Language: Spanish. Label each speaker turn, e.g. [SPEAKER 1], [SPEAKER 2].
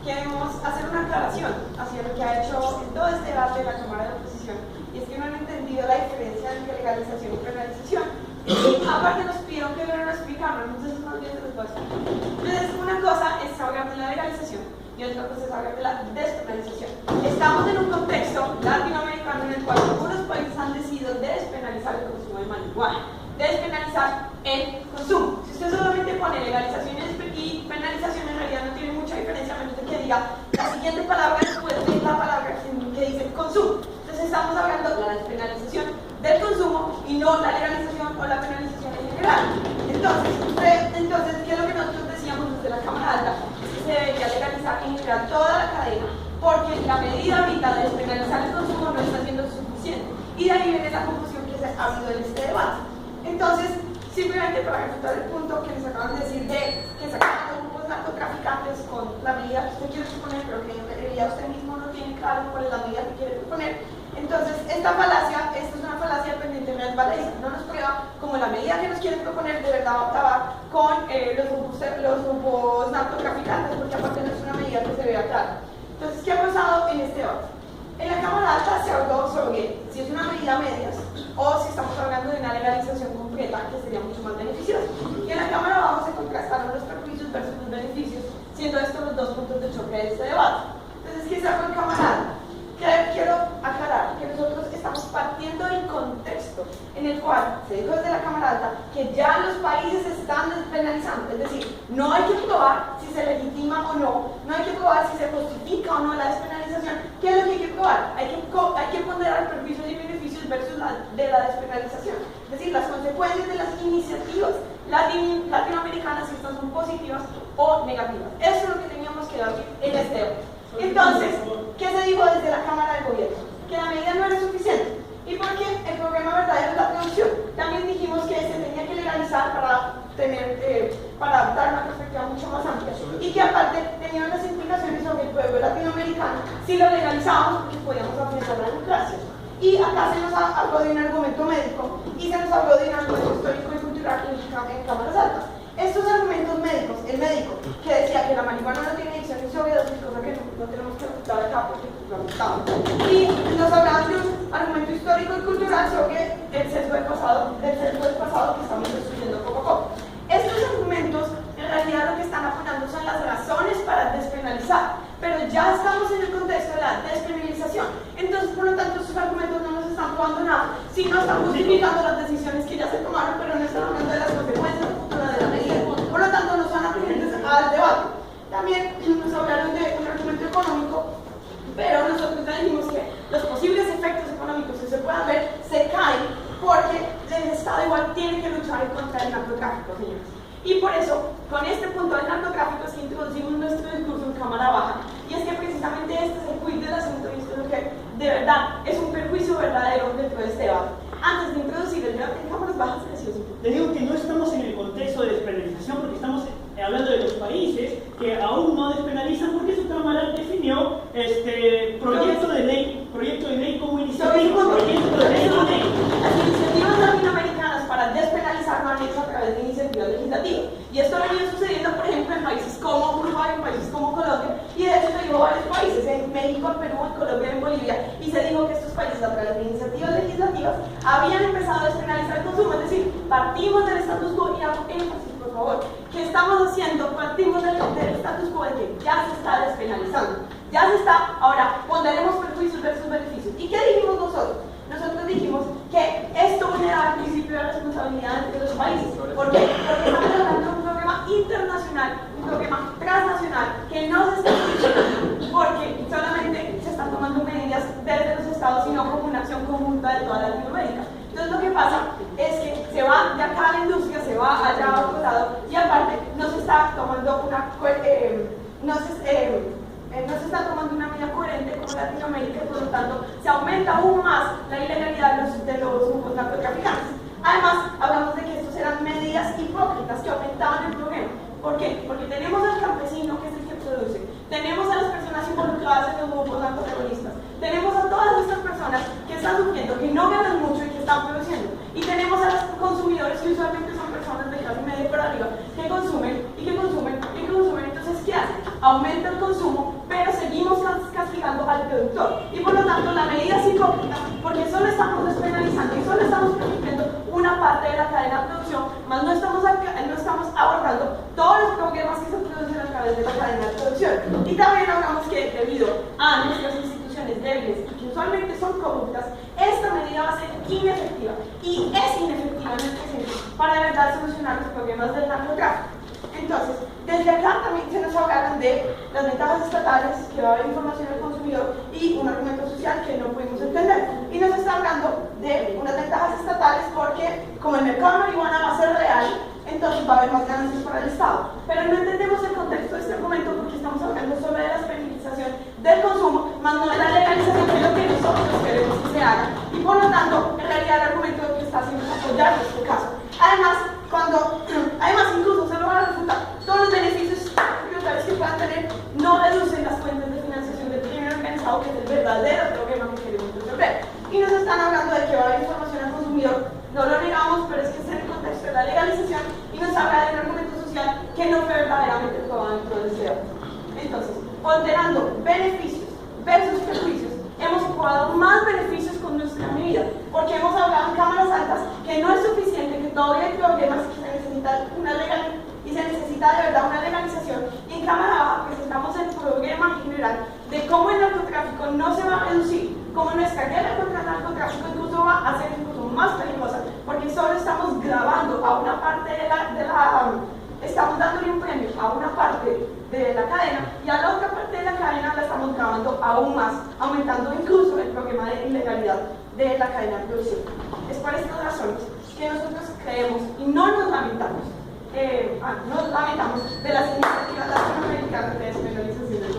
[SPEAKER 1] queremos hacer una aclaración hacia lo que ha hecho en todo este debate de la Cámara de Oposición, y es que no han entendido la diferencia entre legalización y penalización. Y aparte nos pidieron que lo explicaran, entonces más bien se los voy a explicar. Entonces, una cosa es hablar de la legalización y otra cosa es hablar de la despenalización. Estamos en un contexto latinoamericano en el cual algunos países han decidido despenalizar el consumo de marihuana, despenalizar el consumo. Si usted solamente pone legalización y penalización, en realidad no tiene mucha diferencia, a menos de que diga la siguiente palabra después de la palabra que dice consumo. Entonces estamos hablando de la despenalización del consumo y no la legalización o la penalización en general. Entonces, ¿qué es lo que nosotros decíamos desde la Cámara Alta? Es que se debería legalizar en general toda la cadena, porque la medida ahorita de despenalizar el consumo no está siendo suficiente. Y de ahí viene la confusión que se ha habido en este debate. Entonces, simplemente para refutar el punto que les acaban de decir de que se acaban los grupos narcotraficantes con la medida que usted quiere proponer, pero que en realidad usted mismo no tiene claro cuál es la medida que quiere proponer. Entonces, esta es una falacia dependiente real, no nos prueba como la medida que nos quieren proponer de verdad va a acabar con los grupos narcotraficantes, porque aparte no es una medida que se vea clara. Entonces, ¿qué ha pasado en este debate? En la Cámara Alta se habló sobre si es una medida a medias o si estamos hablando de una legalización completa que sería mucho más beneficiosa. Y en la Cámara Baja se contrastaron los perjuicios versus los beneficios, siendo estos los dos puntos de choque de este debate. Entonces, ¿qué se hace en Cámara Alta? Quiero aclarar que nosotros estamos partiendo del contexto en el cual se dijo desde la Cámara Alta que ya los países están despenalizando, es decir, no hay que probar si se legitima o no hay que probar si se justifica o no la despenalización. ¿Qué es lo que hay que probar? Hay que ponderar perjuicios y beneficios versus de la despenalización, es decir, las consecuencias de las iniciativas latinoamericanas, si estas son positivas o negativas. Eso es lo que teníamos que dar en este debate. Entonces, ¿qué se dijo desde la Cámara de Gobierno? Que la medida no era suficiente. ¿Y por qué? El problema verdadero es la producción. También dijimos que se tenía que legalizar para dar una perspectiva mucho más amplia. Y que aparte tenía unas implicaciones sobre el pueblo latinoamericano si lo legalizábamos, porque podíamos afianzar la democracia. Y acá se nos habló de un argumento médico y se nos habló de un argumento histórico y cultural en cámaras altas. Estos argumentos médicos, el médico que decía que la marihuana no tiene adicción y sobredosis, cosa que no tenemos que ocultar acá porque lo ocultamos, y nos hablaban de un argumento histórico y cultural sobre el sesgo del pasado que estamos destruyendo poco a poco. Estos argumentos en realidad lo que están apoyando son las razones para despenalizar, pero ya estamos en el contexto de la despenalización. Entonces, por lo tanto, sus argumentos no nos están probando nada, sino están justificando las decisiones que ya se tomaron, pero no están hablando de las consecuencias futuras de la medida. Por lo tanto, no son atendientes al debate. También nos hablaron de un argumento económico, pero nosotros ya dijimos que los posibles efectos económicos que se puedan ver se caen porque el Estado igual tiene que luchar contra el narcotráfico, señores. Y por eso, con este punto del narcotráfico es que introducimos nuestro discurso en Cámara Baja. Y es que precisamente este es el quid del asunto y esto es lo que de verdad es un perjuicio verdadero dentro de este debate. Antes de introducir el debate en Cámaras Bajas,
[SPEAKER 2] te digo que no estamos en el contexto de despenalización porque estamos hablando de los países que aún no despenalizan porque su Cámara definió proyecto de ley como iniciativa.
[SPEAKER 1] Las iniciativas latinoamericanas para despenalizar lo han hecho a través de iniciativas legislativas. Y esto lo ha venido sucediendo, por ejemplo, en países como Uruguay, en países como Colombia, y de hecho se dijo varios países, en México, en Perú, en Colombia, en Bolivia, y se dijo que estos países a través de iniciativas legislativas habían empezado a despenalizar el consumo, es decir, partimos del status quo y hago énfasis, por favor, ¿qué estamos haciendo? Partimos del status quo de que ya se está despenalizando, ya se está, ahora ponderemos perjuicios versus beneficios. ¿Y qué dijimos nosotros? Nosotros dijimos que esto vulneraba el principio de responsabilidad entre los países. ¿Por qué? Porque estamos hablando de un problema internacional, un problema transnacional que no se está solucionando porque solamente se están tomando medidas desde los estados y no como una acción conjunta de toda Latinoamérica. Entonces lo que pasa es que se va de acá a la industria, se va allá a otro lado y aparte no se está tomando no se está tomando una medida coherente con Latinoamérica y por lo tanto se aumenta aún más la ilegalidad de los grupos narcotraficantes. Además, hablamos de que estos eran medidas hipócritas que aumentaban el problema. ¿Por qué? Porque tenemos al campesino, que es el que produce, tenemos a las personas involucradas en los grupos narcoterroristas, tenemos a todas estas personas que están sufriendo, que no ganan mucho y que están produciendo, y tenemos a los consumidores que usualmente son personas de clase media para arriba, que consumen y que consumen y que consumen. Entonces, ¿qué hacen? aumenta el consumo, pero seguimos castigando al productor. Y por lo tanto, la medida es hipócrita, porque solo estamos despenalizando y solo estamos permitiendo una parte de la cadena de producción, más no estamos abordando todos los problemas que se producen a través de la cadena de producción. Y también hablamos que debido a nuestras instituciones débiles y que usualmente son corruptas, esta medida va a ser inefectiva. Y es inefectiva en el presente para de verdad solucionar los problemas del narcotráfico. Entonces, desde acá también se nos hablaron de las ventajas estatales, que va a haber información al consumidor y un argumento social que no pudimos entender. Y nos está hablando de unas ventajas estatales porque como el mercado de marihuana va a ser real, entonces va a haber más ganancias para el Estado. Pero no entendemos el contexto de este argumento porque estamos hablando sobre la penalización del consumo, más no de la legalización, que es lo que nosotros queremos que se haga. Y por lo tanto, en realidad el argumento que está haciendo es apoyar este caso. Además, incluso se lo van a refutar, todos los beneficios tributarios que puedan tener no reducen las fuentes de financiación del crimen organizado, que es el verdadero problema que queremos resolver. Y nos están hablando de que va a haber información al consumidor, no lo negamos, pero es que está en el contexto de la legalización y nos habla de un argumento social que no fue verdaderamente probado dentro del CEDAW. Entonces, ponderando beneficios versus perjuicios, hemos probado más beneficios con nuestra medida, porque hemos hablado en cámaras altas que no es suficiente, que todavía hay problemas, que se necesita se necesita de verdad una legalización, y en cámara baja presentamos el problema general de cómo el narcotráfico no se va a reducir, cómo nuestra guerra contra el narcotráfico incluso va a ser incluso más peligrosa, porque solo estamos grabando a una parte estamos dándole un premio a una parte de la cadena y a la otra parte de la cadena la estamos grabando aún más, aumentando incluso el problema de ilegalidad de la cadena de producción. Es por estas razones que nosotros creemos y no nos lamentamos de las iniciativas latinoamericanas de despenalización del